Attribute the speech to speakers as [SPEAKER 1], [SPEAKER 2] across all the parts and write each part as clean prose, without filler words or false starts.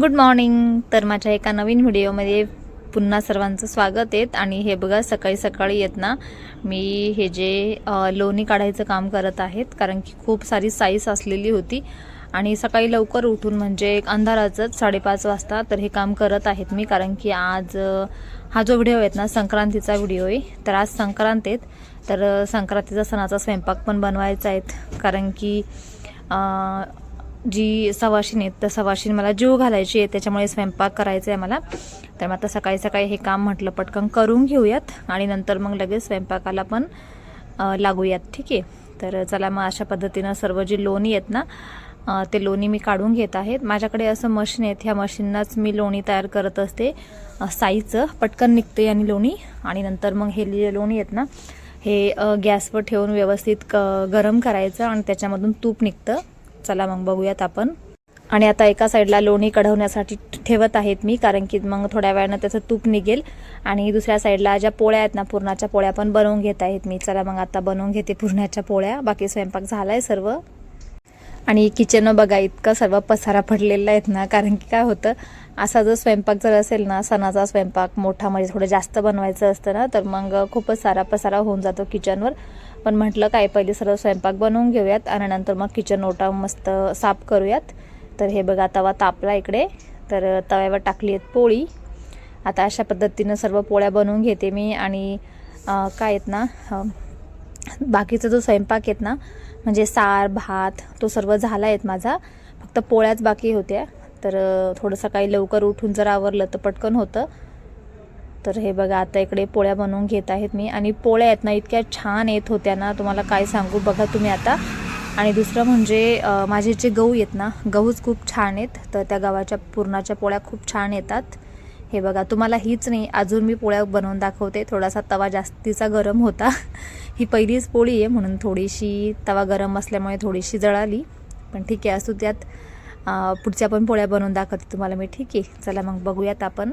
[SPEAKER 1] Good morning. तर माझ्या एका नवीन व्हिडिओमध्ये पुन्हा सर्वांचं स्वागत आहे. आणि हे बघा सकाळी सकाळी येत ना मी हे जे लोणी काढायचं काम करत आहेत, कारण की खूप सारी साईज असलेली होती आणि सकाळी लवकर उठून म्हणजे अंधाराचंच 5:30 वाजता तर हे काम करत आहेत मी. कारण की आज हा जो व्हिडिओ आहे ना संक्रांतीचा व्हिडिओ आहे. तर आज संक्रांत आहेत, तर संक्रांतीचा सणाचा स्वयंपाक पण बनवायचा आहे. कारण की जी सवाशीण आहेत तर सवाशीण मला जीव घालायची आहे, त्याच्यामुळे स्वयंपाक करायचा आहे मला. तर मग आता सकाळी सकाळी हे काम म्हटलं पटकन करून घेऊयात आणि नंतर मग लगेच स्वयंपाकाला पण लागूयात. ठीक आहे. तर चला मग अशा पद्धतीनं सर्व जी लोणी आहेत ना ते लोणी मी काढून घेत आहेत. माझ्याकडे असं मशीन आहे, ह्या मशीननाच मी लोणी तयार करत असते. साईचं पटकन निघते आणि लोणी. आणि नंतर मग हे लोणी आहेत ना हे गॅसवर ठेवून व्यवस्थित गरम करायचं आणि त्याच्यामधून तूप निघतं. चला मग बघूयात आपण. आणि आता एका साईडला लोणी कढवण्यासाठी ठेवत आहेत मी, कारण की मग थोड्या वेळानं त्याचं तूप निघेल. आणि दुसऱ्या साईडला ज्या पोळ्या आहेत ना पुरणाच्या पोळ्या पण बनवून घेत आहेत मी. चला मग आता बनवून घेते पुरणाच्या पोळ्या. बाकी स्वयंपाक झालाय सर्व. आणि किचन बघा इतका सर्व पसारा पडलेला आहेत ना, कारण की काय होतं असा जो स्वयंपाक जर असेल ना सणाचा स्वयंपाक मोठा म्हणजे थोडं जास्त बनवायचं असतं ना, तर मग खूपच सारा पसारा होऊन जातो किचनवर. पण म्हटलं काय पहिले सर्व स्वयंपाक बनवून घेऊयात आणि नंतर मग किचन ओटा मस्त साफ करूयात. तर हे बघा तवा तापला इकडे, तर तव्यावर टाकली आहेत पोळी. आता अशा पद्धतीनं सर्व पोळ्या बनवून घेते मी. आणि काय आहेत ना बाकीचा जो स्वयंपाक आहेत ना म्हणजे सार भात तो सर्व झाला आहेत माझा, फक्त पोळ्याच बाकी होत्या. तर थोडं सकाळी लवकर उठून जर आवरलं तर पटकन होतं. तर हे बघा आता इकडे पोळ्या बनवून घेत आहेत मी. आणि पोळ्या आहेत ना इतक्या छान येत होत्या ना, तुम्हाला काय सांगू बघा तुम्ही आता. आणि दुसरं म्हणजे माझे जे गहू आहेत ना गहूच खूप छान आहेत, तर त्या गव्हाच्या पुरणाच्या पोळ्या खूप छान येतात. हे बघा तुम्हाला हीच नाही अजून मी पोळ्या बनवून दाखवते. थोडासा तवा जास्तीचा गरम होता ही पहिलीच पोळी आहे म्हणून थोडीशी तवा गरम असल्यामुळे थोडीशी जळाली, पण ठीक आहे असू त्यात. पुढच्या पण पोळ्या बनवून दाखवते तुम्हाला मी. ठीक आहे चला मग बघूयात आपण.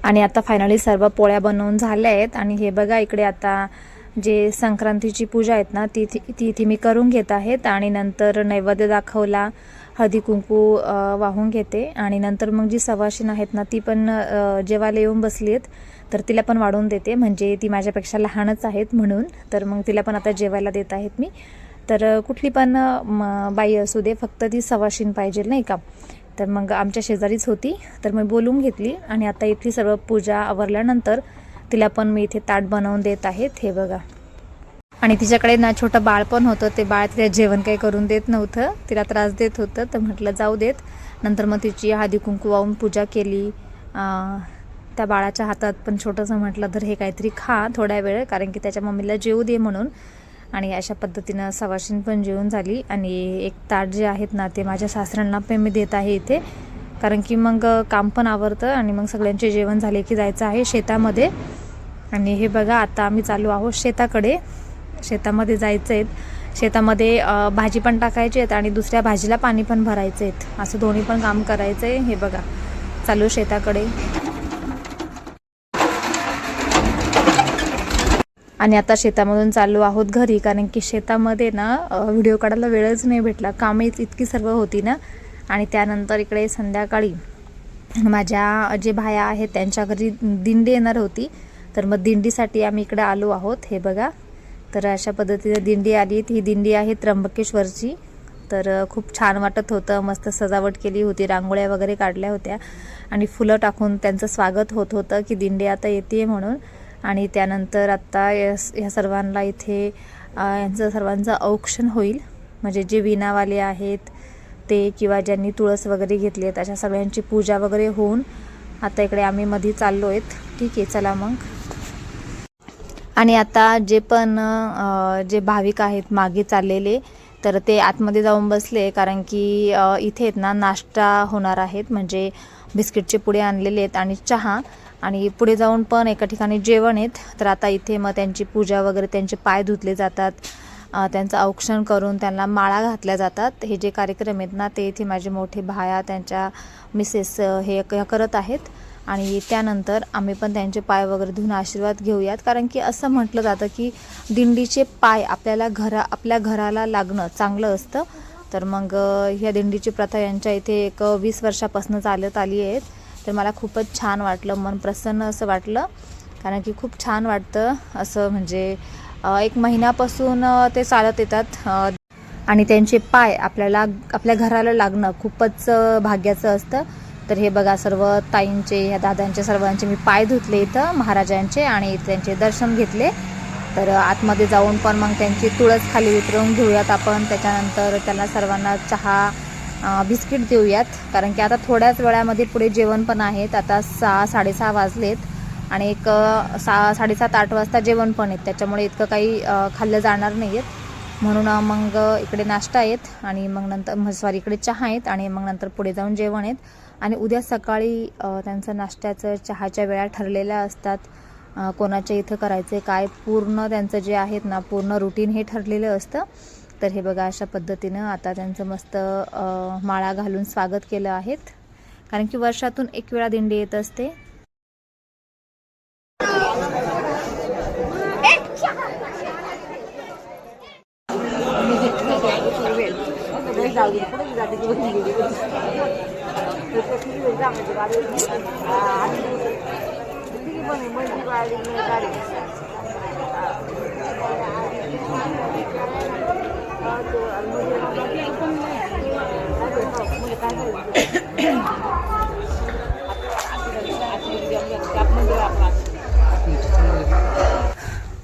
[SPEAKER 1] आणि आता फायनली सर्व पोळ्या बनवून झाल्या आहेत. आणि हे बघा इकडे आता जे संक्रांतीची पूजा आहेत ना ती इथे मी करून घेत आहेत. आणि नंतर नैवेद्य दाखवला, हळदी कुंकू वाहून घेते. आणि नंतर मग जी सवाशीण आहेत ना ती पण जेवायला येऊन बसली आहेत, तर तिला पण वाढून देते. म्हणजे ती माझ्यापेक्षा लहानच आहेत म्हणून. तर मग तिला पण आता जेवायला देत आहेत मी. तर कुठली पण बाई असू दे, फक्त ती सवाशीण पाहिजे नाही का. तर मग आमच्या शेजारीच होती, तर मी बोलून घेतली. आणि आता इथली सर्व पूजा आवरल्यानंतर तिला पण मी इथे ताट बनवून देत आहेत. हे बघा. आणि तिच्याकडे ना छोटं बाळ पण होतं, ते बाळ तिला जेवण काही करून देत नव्हतं, तिला त्रास देत होतं. तर म्हटलं जाऊ देत. नंतर मग तिची हळदी कुंकू वाहून पूजा केली. त्या बाळाच्या हातात पण छोटंसं म्हटलं तर हे काहीतरी खा थोड्या वेळ, कारण की त्याच्या मम्मीला जेवू दे म्हणून. आणि अशा पद्धतीनं सवाशीण पण जेवून झाली. आणि एक ताट जे आहेत ना ते माझ्या सासऱ्यांना पण मी देत आहे इथे, कारण की मग काम पण आवरतं आणि मग सगळ्यांचे जेवण झाले की जायचं आहे शेतामध्ये. आणि हे बघा आता आम्ही चालू आहोत शेताकडे. शेतामध्ये जायचं आहे. शेतामध्ये भाजी पण टाकायची आहेत आणि दुसऱ्या भाजीला पाणी पण भरायचं आहेत, असं दोन्ही पण काम करायचं आहे. हे बघा चालू शेताकडे. आणि आता शेतामधून चालू आहोत घरी, कारण की शेतामध्ये ना व्हिडिओ काढायला वेळच नाही भेटला, कामं इतकी सर्व होती ना. आणि त्यानंतर इकडे संध्याकाळी माझ्या जे भाया आहेत त्यांच्या घरी दिंडी येणार होती, तर मग दिंडीसाठी आम्ही इकडे आलो आहोत. हे बघा तर अशा पद्धतीने दिंडी आली. ही दिंडी आहे त्र्यंबकेश्वरची. तर खूप छान वाटत होतं, मस्त सजावट केली होती, रांगोळ्या वगैरे काढल्या होत्या आणि फुलं टाकून त्यांचं स्वागत होत होतं की दिंडी आता येते म्हणून. आणि त्यानंतर आता या सर्वांना इथे यांचं सर्वांचं औक्षण होईल. म्हणजे जे विणावाले आहेत ते किंवा ज्यांनी तुळस वगैरे घेतली आहेत अशा सगळ्यांची पूजा वगैरे होऊन आता इकडे आम्ही मध्ये चाललो आहेत. ठीक आहे, चला मग. आणि आता जे पण जे भाविक आहेत मागे चाललेले तर ते आतमध्ये जाऊन बसले, कारण की इथे आहेत ना नाश्ता होणार आहेत. म्हणजे बिस्किटचे पुडे आणलेले आहेत आणि चहा, आणि पुढे जाऊन पण एका ठिकाणी जेवण आहेत. तर आता इथे मग त्यांची पूजा वगैरे, त्यांचे पाय धुतले जातात, त्यांचं औक्षण करून त्यांना माळा घातल्या जातात. हे जे कार्यक्रम आहेत ना ते इथे माझे मोठे भाया त्यांच्या मिसेस हे करत आहेत. आणि त्यानंतर आम्ही पण त्यांचे पाय वगैरे धुवून आशीर्वाद घेऊयात, कारण की असं म्हटलं जातं की दिंडीचे पाय आपल्या घराला लागणं चांगलं असतं. तर मग ह्या दिंडीची प्रथा यांच्या इथे एक 20 वर्षापासून चालत आली आहेत. तर मला खूपच छान वाटलं, मन प्रसन्न असं वाटलं, कारण की खूप छान वाटतं असं. म्हणजे 1 महिन्यापासून ते चालत येतात आणि त्यांचे पाय आपल्या घराला लागणं खूपच भाग्याचं असतं. तर हे बघा, सर्व ताईंचे, ह्या दादांचे, सर्वांचे मी पाय धुतले इथं महाराजांचे आणि त्यांचे दर्शन घेतले. तर आतमध्ये जाऊन पण मग त्यांची तुळस खाली उतरवून घेऊयात आपण. त्याच्यानंतर त्यांना सर्वांना चहा बिस्किट देऊयात, कारण की आता थोड्याच वेळामध्ये पुढे जेवण पण आहेत. आता 6-6:30 वाजलेत आणि एक 7:30-8 वाजता जेवण पण आहेत. त्याच्यामुळे इतकं काही खाल्लं जाणार नाही आहेत. म्हणून मग इकडे नाश्ता आहेत आणि मग नंतर इकडे चहा आहेत आणि मग नंतर पुढे जाऊन जेवण आहेत. आणि उद्या सकाळी त्यांचं नाश्त्याचं चहाच्या वेळा ठरलेल्या असतात. कोणाच्या इथं करायचे काय, पूर्ण त्यांचं जे आहेत ना पूर्ण रुटीन हे ठरलेलं असतं. तर हे बघा, अशा पद्धतीनं आता त्यांचं मस्त माळा घालून स्वागत केलं आहेत, कारण की वर्षातून 1 वेळा दिंडी येत असते.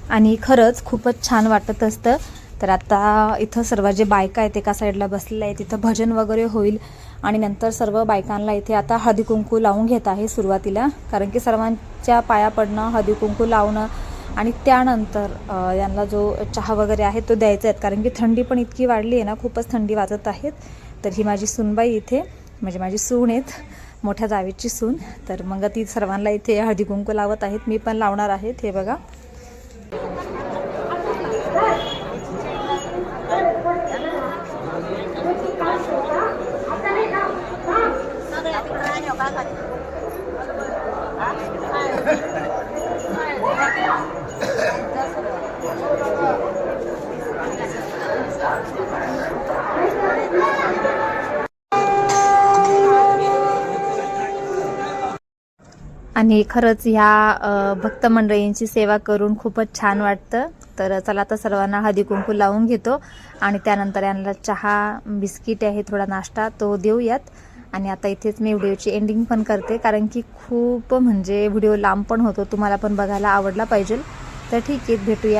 [SPEAKER 1] आणि खरंच खूपच छान वाटत असतं. तर आता इथं सर्व जे बायका आहेत एका साईडला बसलेल्या आहेत, तिथं भजन वगैरे होईल आणि नंतर सर्व बायकांना इथे आता हळदी कुंकू लावून घेत आहे सुरुवातीला, कारण की सर्वांच्या पाया पडणं, हळदी कुंकू लावणं आणि त्यानंतर यांना जो चहा वगैरे आहे तो द्यायचा आहे, कारण की थंडी पण इतकी वाढली आहे ना, खूपच थंडी वाजत आहेत. तर ही माझी सूनबाई इथे, म्हणजे माझी सून आहेत, मोठ्या जावेची सून. तर मग ती सर्वांना इथे हळदी कुंकू लावत आहेत. मी पण लावणार आहेत. हे बघा, आणि खरंच ह्या भक्त मंडळींची सेवा करून खूपच छान वाटतं. तर चला आता सर्वांना हळदी कुंकू लावून घेतो आणि त्यानंतर यांना चहा, बिस्किट आहे, थोडा नाश्ता तो देऊयात. आणि आता इथेच मी व्हिडिओची एंडिंग पण करते, कारण की खूप म्हणजे व्हिडिओ लांब पण होतो, तुम्हाला पण बघायला आवडला पाहिजे. तर ठीक आहे, भेटूया.